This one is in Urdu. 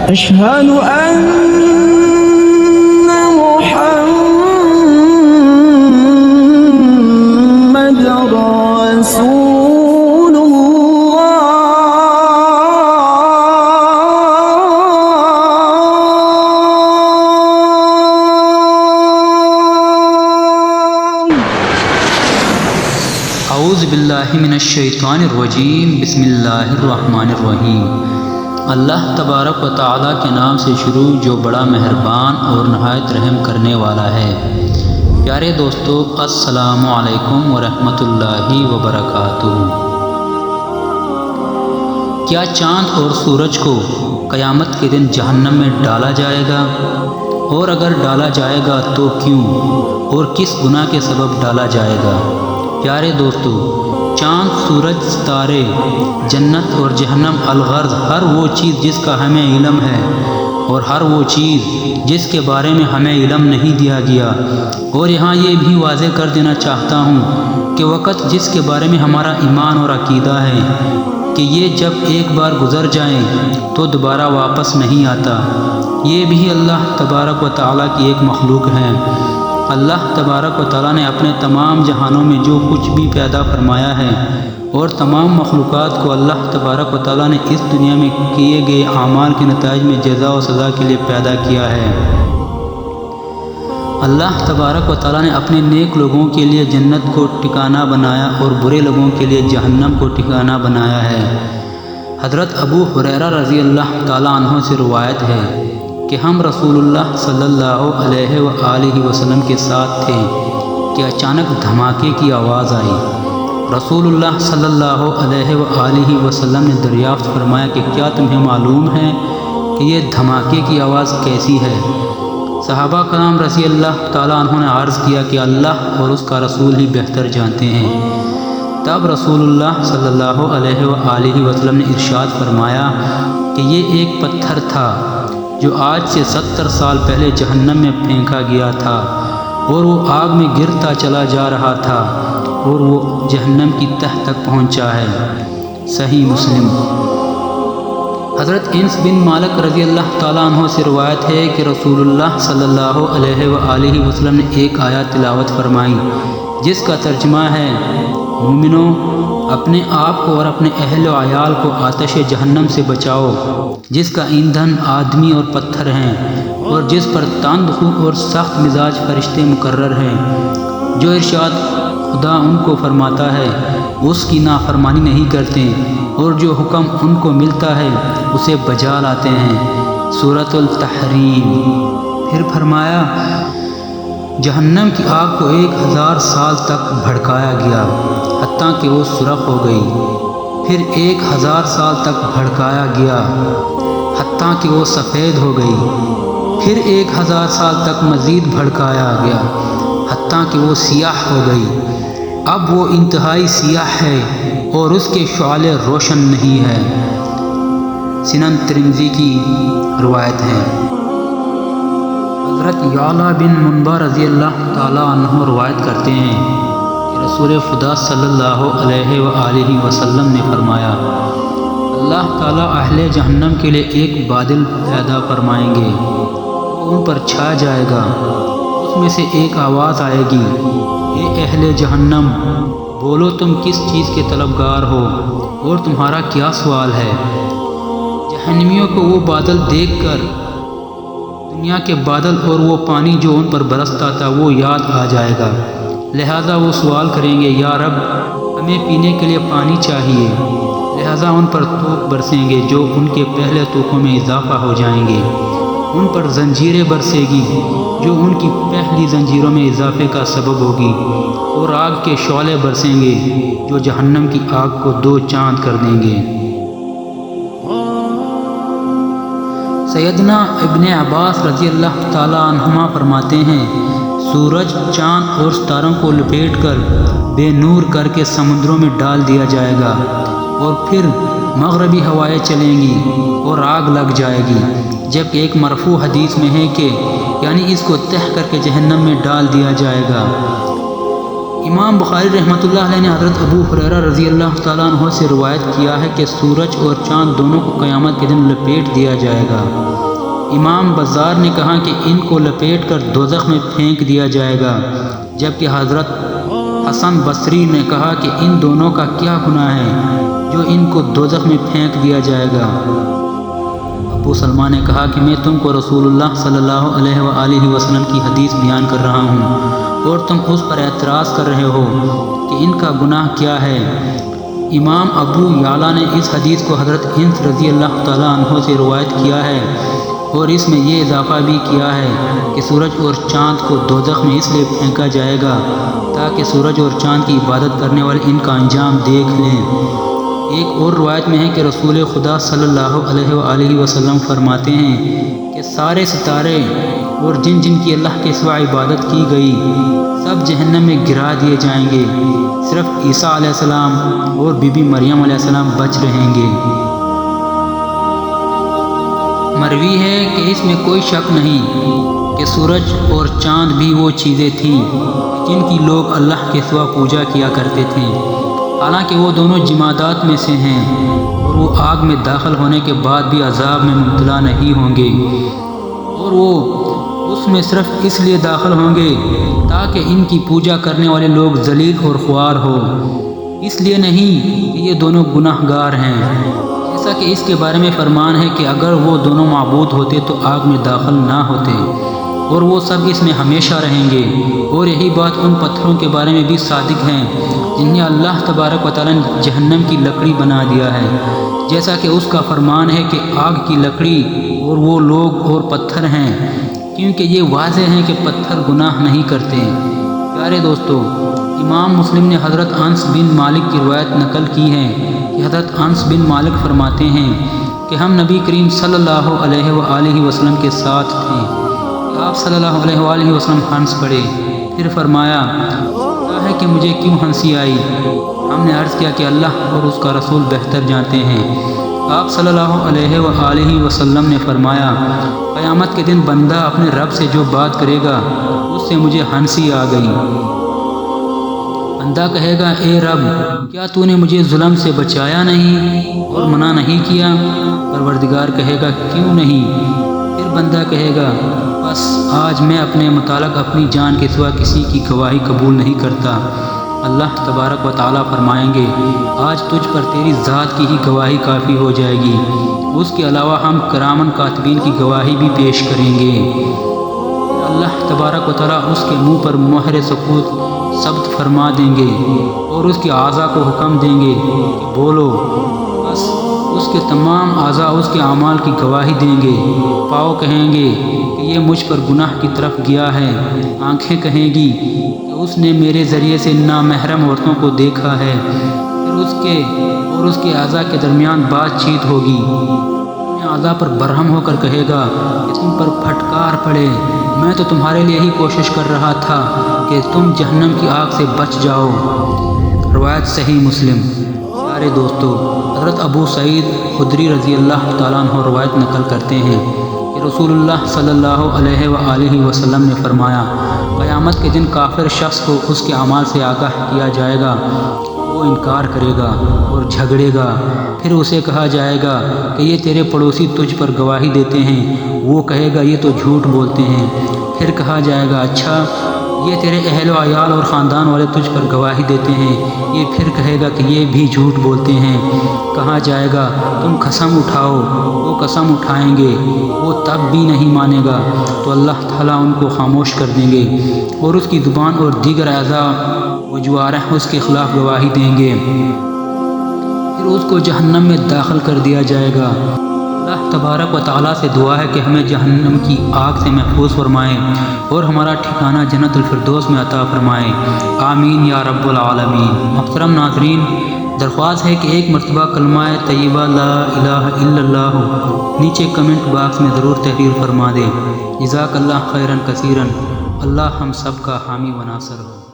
أشهد أن محمد رسول اعوذ باللہ من الشیطان الرجیم بسم اللہ الرحمن الرحیم۔ اللہ تبارک و تعالیٰ کے نام سے شروع جو بڑا مہربان اور نہایت رحم کرنے والا ہے۔ پیارے دوستو، السلام علیکم ورحمۃ اللہ وبرکاتہ۔ کیا چاند اور سورج کو قیامت کے دن جہنم میں ڈالا جائے گا؟ اور اگر ڈالا جائے گا تو کیوں اور کس گناہ کے سبب ڈالا جائے گا؟ پیارے دوستو، چاند، سورج، ستارے، جنت اور جہنم، الغرض ہر وہ چیز جس کا ہمیں علم ہے اور ہر وہ چیز جس کے بارے میں ہمیں علم نہیں دیا گیا۔ اور یہاں یہ بھی واضح کر دینا چاہتا ہوں کہ وقت جس کے بارے میں ہمارا ایمان اور عقیدہ ہے کہ یہ جب ایک بار گزر جائیں تو دوبارہ واپس نہیں آتا، یہ بھی اللہ تبارک و تعالیٰ کی ایک مخلوق ہے۔ اللہ تبارک و تعالیٰ نے اپنے تمام جہانوں میں جو کچھ بھی پیدا فرمایا ہے اور تمام مخلوقات کو اللہ تبارک و تعالیٰ نے اس دنیا میں کیے گئے اعمال کے نتائج میں جزا و سزا کے لیے پیدا کیا ہے۔ اللہ تبارک و تعالیٰ نے اپنے نیک لوگوں کے لیے جنت کو ٹھکانہ بنایا اور برے لوگوں کے لیے جہنم کو ٹھکانہ بنایا ہے۔ حضرت ابو ہریرہ رضی اللہ تعالیٰ عنہ سے روایت ہے کہ ہم رسول اللہ صلی اللہ علیہ وآلہ وسلم کے ساتھ تھے کہ اچانک دھماکے کی آواز آئی۔ رسول اللہ صلی اللہ علیہ وآلہ وسلم نے دریافت فرمایا کہ کیا تمہیں معلوم ہے کہ یہ دھماکے کی آواز کیسی ہے؟ صحابہ کرام رضی اللہ تعالیٰ عنہ نے عرض کیا کہ اللہ اور اس کا رسول ہی بہتر جانتے ہیں۔ تب رسول اللہ صلی اللہ علیہ وآلہ وسلم نے ارشاد فرمایا کہ یہ ایک پتھر تھا جو آج سے 70 سال پہلے جہنم میں پھینکا گیا تھا اور وہ آگ میں گرتا چلا جا رہا تھا اور وہ جہنم کی تہ تک پہنچا ہے۔ صحیح مسلم۔ حضرت انس بن مالک رضی اللہ تعالیٰ عنہ سے روایت ہے کہ رسول اللہ صلی اللہ علیہ وآلہ وسلم نے ایک آیت تلاوت فرمائی جس کا ترجمہ ہے: مومنوں، اپنے آپ کو اور اپنے اہل و عیال کو آتش جہنم سے بچاؤ جس کا ایندھن آدمی اور پتھر ہیں اور جس پر تند خو اور سخت مزاج فرشتے مقرر ہیں۔ جو ارشاد خدا ان کو فرماتا ہے اس کی نافرمانی نہیں کرتے اور جو حکم ان کو ملتا ہے اسے بجا لاتے ہیں۔ سورۃ التحریم۔ پھر فرمایا جہنم کی آگ کو 1000 سال تک بھڑکایا گیا حتیٰ کہ وہ سرخ ہو گئی، پھر 1000 سال تک بھڑکایا گیا حتیٰ کہ وہ سفید ہو گئی، پھر 1000 سال تک مزید بھڑکایا گیا حتیٰ کہ وہ سیاہ ہو گئی۔ اب وہ انتہائی سیاہ ہے اور اس کے شعلے روشن نہیں ہے۔ سنن ترمذی کی روایت ہے۔ حضرت یعلا بن منبع رضی اللہ تعالیٰ عنہ روایت کرتے ہیں کہ رسول خدا صلی اللہ علیہ وآلہ وسلم نے فرمایا اللہ تعالیٰ اہل جہنم کے لیے ایک بادل پیدا فرمائیں گے، وہ ان پر چھا جائے گا، اس میں سے ایک آواز آئے گی: اے اہل جہنم، بولو تم کس چیز کے طلبگار ہو اور تمہارا کیا سوال ہے؟ جہنمیوں کو وہ بادل دیکھ کر دنیا کے بادل اور وہ پانی جو ان پر برستا تھا وہ یاد آ جائے گا، لہذا وہ سوال کریں گے یا رب ہمیں پینے کے لیے پانی چاہیے، لہذا ان پر طوق برسیں گے جو ان کے پہلے طوقوں میں اضافہ ہو جائیں گے، ان پر زنجیریں برسے گی جو ان کی پہلی زنجیروں میں اضافے کا سبب ہوگی، اور آگ کے شعلے برسیں گے جو جہنم کی آگ کو 2 چاند کر دیں گے۔ سیدنا ابن عباس رضی اللہ تعالیٰ عنہما فرماتے ہیں سورج، چاند اور ستاروں کو لپیٹ کر بے نور کر کے سمندروں میں ڈال دیا جائے گا اور پھر مغربی ہوائیں چلیں گی اور آگ لگ جائے گی، جبکہ ایک مرفوع حدیث میں ہے کہ یعنی اس کو تہ کر کے جہنم میں ڈال دیا جائے گا۔ امام بخاری رحمۃ اللہ علیہ نے حضرت ابو ہریرہ رضی اللہ تعالیٰ عنہ سے روایت کیا ہے کہ سورج اور چاند دونوں کو قیامت کے دن لپیٹ دیا جائے گا امام بزار نے کہا کہ ان کو لپیٹ کر دوزخ میں پھینک دیا جائے گا، جبکہ حضرت حسن بصری نے کہا کہ ان دونوں کا کیا گناہ ہے جو ان کو دوزخ میں پھینک دیا جائے گا۔ ابو سلمہ نے کہا کہ میں تم کو رسول اللہ صلی اللہ علیہ وآلہ وسلم کی حدیث بیان کر رہا ہوں اور تم اس پر اعتراض کر رہے ہو کہ ان کا گناہ کیا ہے۔ امام ابو یعلا نے اس حدیث کو حضرت انس رضی اللہ تعالیٰ عنہ سے روایت کیا ہے اور اس میں یہ اضافہ بھی کیا ہے کہ سورج اور چاند کو دوزخ میں اس لیے پھینکا جائے گا تاکہ سورج اور چاند کی عبادت کرنے والے ان کا انجام دیکھ لیں۔ ایک اور روایت میں ہے کہ رسول خدا صلی اللہ علیہ وآلہ وسلم فرماتے ہیں کہ سارے ستارے اور جن جن کی اللہ کے سوا عبادت کی گئی سب جہنم میں گرا دیے جائیں گے، صرف عیسیٰ علیہ السلام اور بی بی مریم علیہ السلام بچ رہیں گے۔ مروی ہے کہ اس میں کوئی شک نہیں کہ سورج اور چاند بھی وہ چیزیں تھیں جن کی لوگ اللہ کے سوا پوجا کیا کرتے تھے، حالانکہ وہ دونوں جمادات میں سے ہیں اور وہ آگ میں داخل ہونے کے بعد بھی عذاب میں مبتلا نہیں ہوں گے، اور وہ اس میں صرف اس لیے داخل ہوں گے تاکہ ان کی پوجا کرنے والے لوگ ذلیل اور خوار ہو، اس لیے نہیں کہ یہ دونوں گناہ گار ہیں، جیسا کہ اس کے بارے میں فرمان ہے کہ اگر وہ دونوں معبود ہوتے تو آگ میں داخل نہ ہوتے اور وہ سب اس میں ہمیشہ رہیں گے۔ اور یہی بات ان پتھروں کے بارے میں بھی صادق ہیں جنہیں اللہ تبارک و تعالیٰ نے جہنم کی لکڑی بنا دیا ہے، جیسا کہ اس کا فرمان ہے کہ آگ کی لکڑی اور وہ لوگ اور پتھر ہیں، کیونکہ یہ واضح ہے کہ پتھر گناہ نہیں کرتے۔ پیارے دوستو، امام مسلم نے حضرت انس بن مالک کی روایت نقل کی ہے کہ حضرت انس بن مالک فرماتے ہیں کہ ہم نبی کریم صلی اللہ علیہ وآلہ وسلم کے ساتھ تھے، آپ صلی اللہ علیہ وآلہ وسلم ہنس پڑے، پھر فرمایا ہے کہ مجھے کیوں ہنسی آئی؟ ہم نے عرض کیا کہ اللہ اور اس کا رسول بہتر جانتے ہیں۔ آپ صلی اللہ علیہ وآلہ وسلم نے فرمایا، قیامت کے دن بندہ اپنے رب سے جو بات کرے گا اس سے مجھے ہنسی آ گئی۔ بندہ کہے گا، اے رب، کیا تو نے مجھے ظلم سے بچایا نہیں اور منع نہیں کیا؟ پروردگار کہے گا، کیوں نہیں؟ پھر بندہ کہے گا، بس آج میں اپنے متعلق اپنی جان کے سوا کسی کی گواہی قبول نہیں کرتا۔ اللہ تبارک و تعالیٰ فرمائیں گے، آج تجھ پر تیری ذات کی ہی گواہی کافی ہو جائے گی، اس کے علاوہ ہم کرامن کاتبین کی گواہی بھی پیش کریں گے۔ اللہ تبارک و تعالیٰ اس کے منہ پر مہر سکوت ثبت فرما دیں گے اور اس کے اعضاء کو حکم دیں گے کہ بولو، بس اس کے تمام اعضاء اس کے اعمال کی گواہی دیں گے۔ پاؤں کہیں گے کہ یہ مجھ پر گناہ کی طرف گیا ہے، آنکھیں کہیں گی کہ اس نے میرے ذریعے سے نامحرم عورتوں کو دیکھا ہے، پھر اس کے اعضاء کے درمیان بات چیت ہوگی، اپنے اعضاء پر برہم ہو کر کہے گا کہ تم پر پھٹکار پڑے، میں تو تمہارے لیے ہی کوشش کر رہا تھا کہ تم جہنم کی آگ سے بچ جاؤ۔ روایت صحیح مسلم۔ پیارے دوستو، حضرت ابو سعید خدری رضی اللہ تعالیٰ عنہ روایت نقل کرتے ہیں کہ رسول اللہ صلی اللہ علیہ وآلہ وسلم نے فرمایا، قیامت کے دن کافر شخص کو اس کے اعمال سے آگاہ کیا جائے گا، وہ انکار کرے گا اور جھگڑے گا، پھر اسے کہا جائے گا کہ یہ تیرے پڑوسی تجھ پر گواہی دیتے ہیں، وہ کہے گا یہ تو جھوٹ بولتے ہیں، پھر کہا جائے گا اچھا یہ تیرے اہل و عیال اور خاندان والے تجھ پر گواہی دیتے ہیں، یہ پھر کہے گا کہ یہ بھی جھوٹ بولتے ہیں، کہا جائے گا تم قسم اٹھاؤ، وہ قسم اٹھائیں گے، وہ تب بھی نہیں مانے گا تو اللہ تعالیٰ ان کو خاموش کر دیں گے اور اس کی زبان اور دیگر اعضاء و جوارح اس کے خلاف گواہی دیں گے، پھر اس کو جہنم میں داخل کر دیا جائے گا۔ اللہ تبارک و تعالیٰ سے دعا ہے کہ ہمیں جہنم کی آگ سے محفوظ فرمائے اور ہمارا ٹھکانہ جنت الفردوس میں عطا فرمائے، آمین یا رب العالمین۔ محترم ناظرین، درخواست ہے کہ ایک مرتبہ کلمہ طیبہ لا الہ الا اللہ نیچے کمنٹ باکس میں ضرور تحریر فرما دیں۔ جزاک اللہ خیرا کثیرا۔ اللہ ہم سب کا حامی و ناصر ہو۔